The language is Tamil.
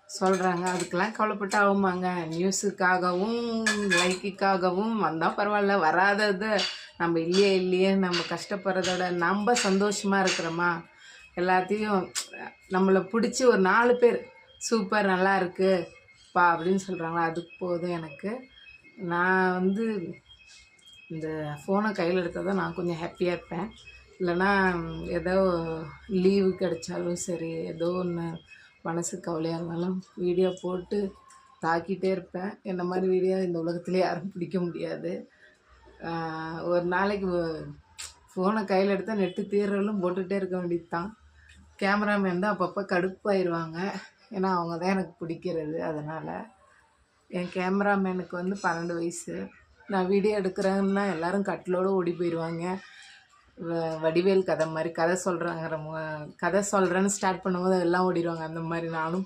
சொல்கிறாங்க. அதுக்கெல்லாம் கவலைப்பட்டு ஆகுமாங்க? நியூஸுக்காகவும் லைக்குக்காகவும் வந்தால் பரவாயில்ல, வராதது நம்ம இல்லையே நம்ம கஷ்டப்படுறதோட நம்ம சந்தோஷமாக இருக்கிறோமா, எல்லாத்தையும் நம்மளை பிடிச்சி ஒரு 4 பேர் சூப்பர் நல்லா இருக்குப்பா அப்படின்னு சொல்கிறாங்களா, அதுக்கு போதும் எனக்கு. நான் இந்த ஃபோனை கையில் எடுத்தால் தான் நான் கொஞ்சம் ஹாப்பியாக இருப்பேன். இல்லைன்னா ஏதோ லீவு கிடைச்சாலும் சரி, ஏதோ ஒன்று மனசு கவலையாக இருந்தாலும் வீடியோ போட்டு தாக்கிட்டே இருப்பேன். என்ன மாதிரி வீடியோ இந்த உலகத்துலேயே யாரும் பிடிக்க முடியாது. ஒரு நாளைக்கு ஃபோனை கையில் எடுத்தால் நெட்டு தீர்றலும் போட்டுகிட்டே இருக்க வேண்டியது தான். கேமராமேன் தான் அப்பப்போ கடுப்பாயிருவாங்க. ஏன்னா அவங்க தான் எனக்கு பிடிக்கிறது. அதனால் என் கேமராமேனுக்கு 12 வயசு. நான் வீடியோ எடுக்கிறேன்னா எல்லோரும் கட்டிலோடு ஓடி போயிடுவாங்க. வடிவேல் கதை மாதிரி கதை சொல்கிறேன்னு ஸ்டார்ட் பண்ணும்போது எல்லாம் ஓடிடுவாங்க. அந்த மாதிரி நானும்